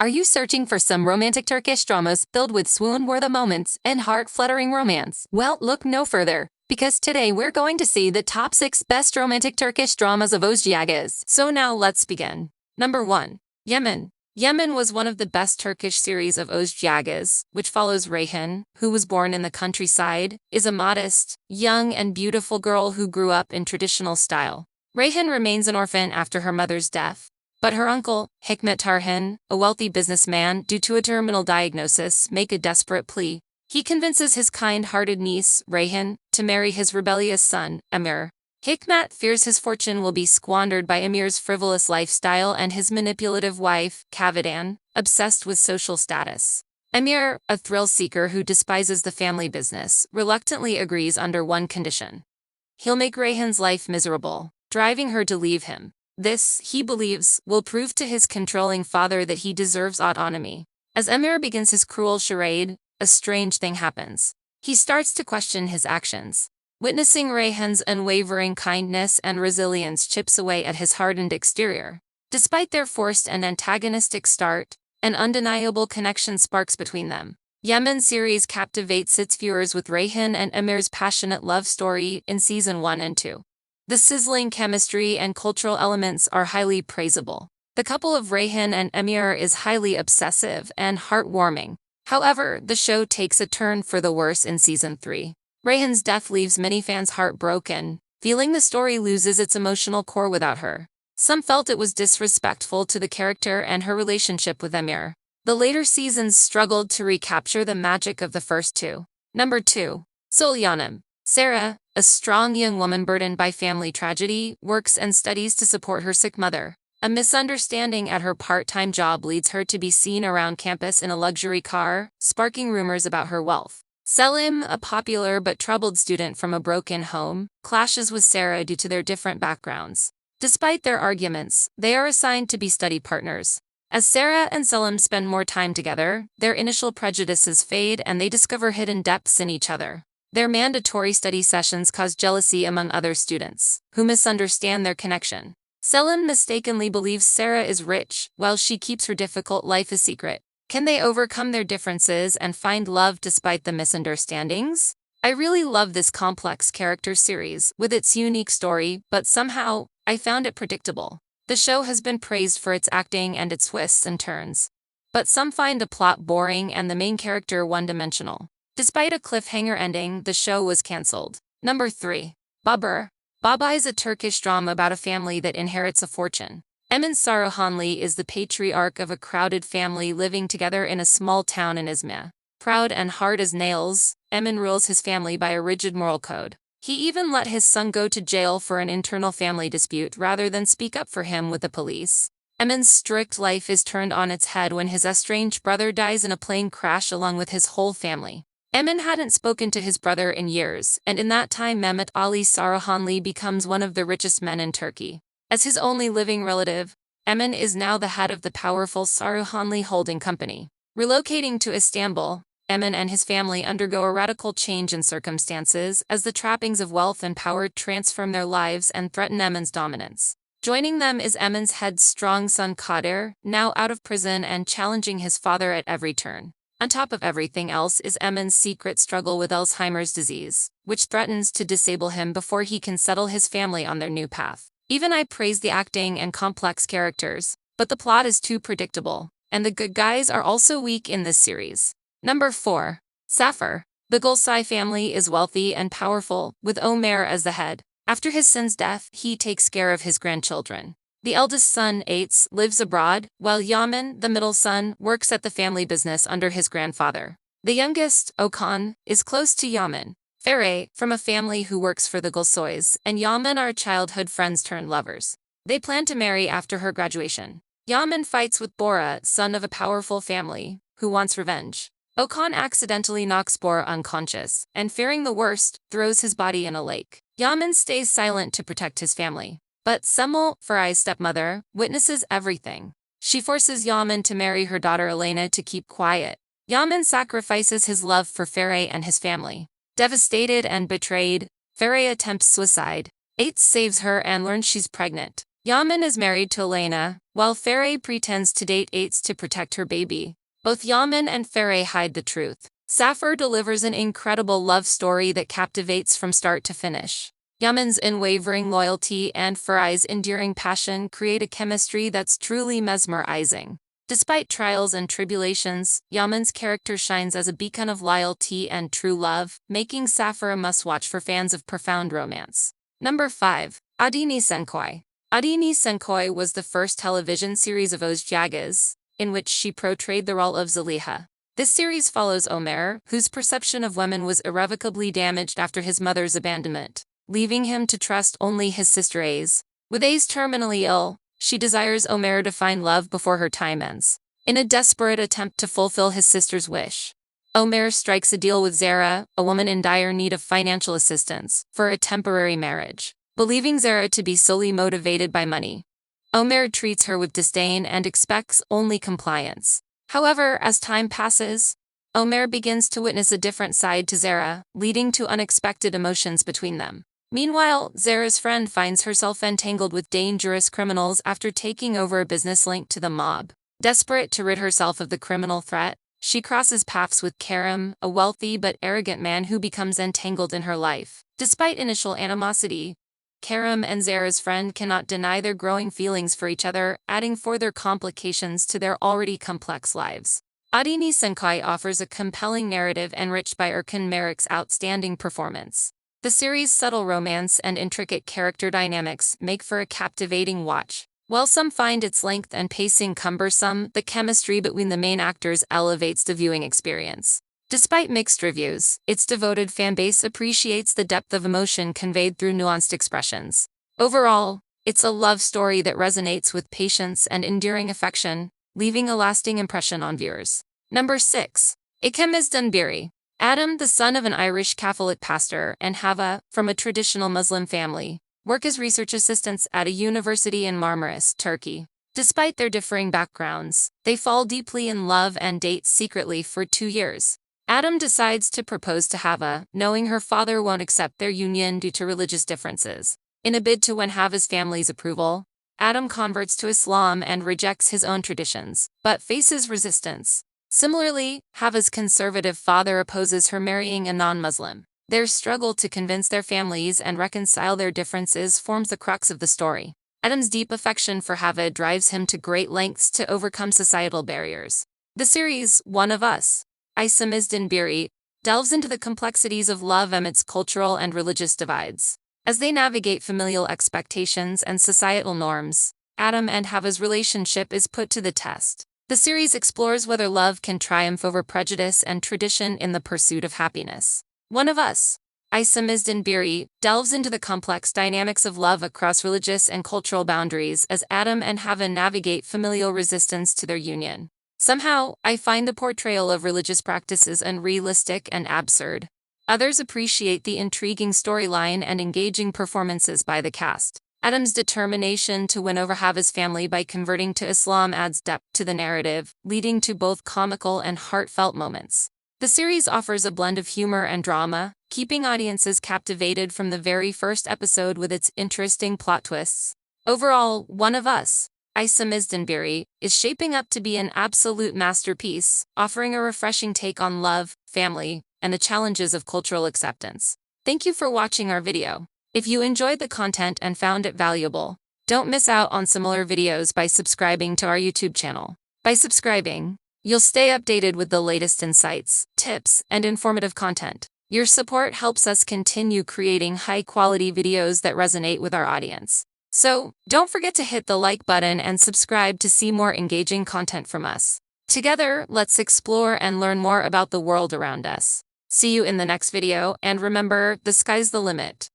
Are you searching for some romantic Turkish dramas filled with swoon-worthy moments and heart-fluttering romance? Well, look no further, because today we're going to see the top 6 best romantic Turkish dramas of Ozge Yagiz. So now let's begin. Number 1. Yemen. Yemen was one of the best Turkish series of Ozge Yagiz, which follows Reyhan, who was born in the countryside, is a modest, young and beautiful girl who grew up in traditional style. Reyhan remains an orphan after her mother's death, but her uncle, Hikmet Tarhan, a wealthy businessman due to a terminal diagnosis, make a desperate plea. He convinces his kind-hearted niece, Reyhan, to marry his rebellious son, Emir. Hikmet fears his fortune will be squandered by Emir's frivolous lifestyle and his manipulative wife, Kavadan, obsessed with social status. Emir, a thrill-seeker who despises the family business, reluctantly agrees under one condition. He'll make Reyhan's life miserable, driving her to leave him. This, he believes, will prove to his controlling father that he deserves autonomy. As Emir begins his cruel charade, a strange thing happens. He starts to question his actions. Witnessing Reyhan's unwavering kindness and resilience chips away at his hardened exterior. Despite their forced and antagonistic start, an undeniable connection sparks between them. Yemen series captivates its viewers with Reyhan and Emir's passionate love story in Season 1 and 2. The sizzling chemistry and cultural elements are highly praisable. The couple of Reyhan and Emir is highly obsessive and heartwarming. However, the show takes a turn for the worse in Season 3. Reyhan's death leaves many fans heartbroken, feeling the story loses its emotional core without her. Some felt it was disrespectful to the character and her relationship with Emir. The later seasons struggled to recapture the magic of the first two. Number 2. Sulyanam. Sarah, a strong young woman burdened by family tragedy, works and studies to support her sick mother. A misunderstanding at her part-time job leads her to be seen around campus in a luxury car, sparking rumors about her wealth. Selim, a popular but troubled student from a broken home, clashes with Sarah due to their different backgrounds. Despite their arguments, they are assigned to be study partners. As Sarah and Selim spend more time together, their initial prejudices fade and they discover hidden depths in each other. Their mandatory study sessions cause jealousy among other students, who misunderstand their connection. Selim mistakenly believes Sarah is rich, while she keeps her difficult life a secret. Can they overcome their differences and find love despite the misunderstandings? I really love this complex character series with its unique story, but somehow, I found it predictable. The show has been praised for its acting and its twists and turns. But some find the plot boring and the main character one-dimensional. Despite a cliffhanger ending, the show was cancelled. Number 3. Bubber. Baba is a Turkish drama about a family that inherits a fortune. Emin Saruhanli is the patriarch of a crowded family living together in a small town in Izmir. Proud and hard as nails, Emin rules his family by a rigid moral code. He even let his son go to jail for an internal family dispute rather than speak up for him with the police. Emin's strict life is turned on its head when his estranged brother dies in a plane crash along with his whole family. Emin hadn't spoken to his brother in years, and in that time Mehmet Ali Saruhanli becomes one of the richest men in Turkey. As his only living relative, Emin is now the head of the powerful Saruhanli holding company. Relocating to Istanbul, Emin and his family undergo a radical change in circumstances as the trappings of wealth and power transform their lives and threaten Emin's dominance. Joining them is Emin's headstrong son Kadir, now out of prison and challenging his father at every turn. On top of everything else is Emin's secret struggle with Alzheimer's disease, which threatens to disable him before he can settle his family on their new path. Even I praise the acting and complex characters, but the plot is too predictable, and the good guys are also weak in this series. Number 4. Sappur. The Gulsay family is wealthy and powerful, with Omer as the head. After his son's death, he takes care of his grandchildren. The eldest son, Ates, lives abroad, while Yaman, the middle son, works at the family business under his grandfather. The youngest, Okan, is close to Yaman. Ferre, from a family who works for the Gulsoys, and Yaman are childhood friends turned lovers. They plan to marry after her graduation. Yaman fights with Bora, son of a powerful family, who wants revenge. Okan accidentally knocks Bora unconscious, and fearing the worst, throws his body in a lake. Yaman stays silent to protect his family. But Semel, Ferai's stepmother, witnesses everything. She forces Yaman to marry her daughter Elena to keep quiet. Yaman sacrifices his love for Ferre and his family. Devastated and betrayed, Ferre attempts suicide. Ates saves her and learns she's pregnant. Yemen is married to Elena, while Ferre pretends to date Ates to protect her baby. Both Yemen and Ferre hide the truth. Sappur delivers an incredible love story that captivates from start to finish. Yemen's unwavering loyalty and Ferre's enduring passion create a chemistry that's truly mesmerizing. Despite trials and tribulations, Yemen's character shines as a beacon of loyalty and true love, making Sappur a must-watch for fans of profound romance. Number 5. Adini Senoi. Adini Senoi was the first television series of Ozge, Yagiz, in which she portrayed the role of Zaliha. This series follows Omer, whose perception of women was irrevocably damaged after his mother's abandonment, leaving him to trust only his sister Aze. With Aze terminally ill, she desires Omer to find love before her time ends. In a desperate attempt to fulfill his sister's wish, Omer strikes a deal with Zara, a woman in dire need of financial assistance, for a temporary marriage. Believing Zara to be solely motivated by money, Omer treats her with disdain and expects only compliance. However, as time passes, Omer begins to witness a different side to Zara, leading to unexpected emotions between them. Meanwhile, Zara's friend finds herself entangled with dangerous criminals after taking over a business linked to the mob. Desperate to rid herself of the criminal threat, she crosses paths with Karim, a wealthy but arrogant man who becomes entangled in her life. Despite initial animosity, Karim and Zara's friend cannot deny their growing feelings for each other, adding further complications to their already complex lives. Adini Senoi offers a compelling narrative enriched by Erkan Merik's outstanding performance. The series' subtle romance and intricate character dynamics make for a captivating watch. While some find its length and pacing cumbersome, the chemistry between the main actors elevates the viewing experience. Despite mixed reviews, its devoted fanbase appreciates the depth of emotion conveyed through nuanced expressions. Overall, it's a love story that resonates with patience and enduring affection, leaving a lasting impression on viewers. Number 6. Ikim Isiri. Adam, the son of an Irish Catholic pastor, and Hava, from a traditional Muslim family, work as research assistants at a university in Marmaris, Turkey. Despite their differing backgrounds, they fall deeply in love and date secretly for 2 years. Adam decides to propose to Hava, knowing her father won't accept their union due to religious differences. In a bid to win Hava's family's approval, Adam converts to Islam and rejects his own traditions, but faces resistance. Similarly, Hava's conservative father opposes her marrying a non-Muslim. Their struggle to convince their families and reconcile their differences forms the crux of the story. Adam's deep affection for Hava drives him to great lengths to overcome societal barriers. The series, One of Us, Ikim Isiri, delves into the complexities of love amidst cultural and religious divides. As they navigate familial expectations and societal norms, Adam and Hava's relationship is put to the test. The series explores whether love can triumph over prejudice and tradition in the pursuit of happiness. One of Us, Ikim Isiri, delves into the complex dynamics of love across religious and cultural boundaries as Adam and Hava navigate familial resistance to their union. Somehow, I find the portrayal of religious practices unrealistic and absurd. Others appreciate the intriguing storyline and engaging performances by the cast. Adam's determination to win over Hava's family by converting to Islam adds depth to the narrative, leading to both comical and heartfelt moments. The series offers a blend of humor and drama, keeping audiences captivated from the very first episode with its interesting plot twists. Overall, One of Us, Ikim Isiri, is shaping up to be an absolute masterpiece, offering a refreshing take on love, family, and the challenges of cultural acceptance. Thank you for watching our video. If you enjoyed the content and found it valuable, don't miss out on similar videos by subscribing to our YouTube channel. By subscribing, you'll stay updated with the latest insights, tips, and informative content. Your support helps us continue creating high-quality videos that resonate with our audience. So, don't forget to hit the like button and subscribe to see more engaging content from us. Together, let's explore and learn more about the world around us. See you in the next video, and remember, the sky's the limit.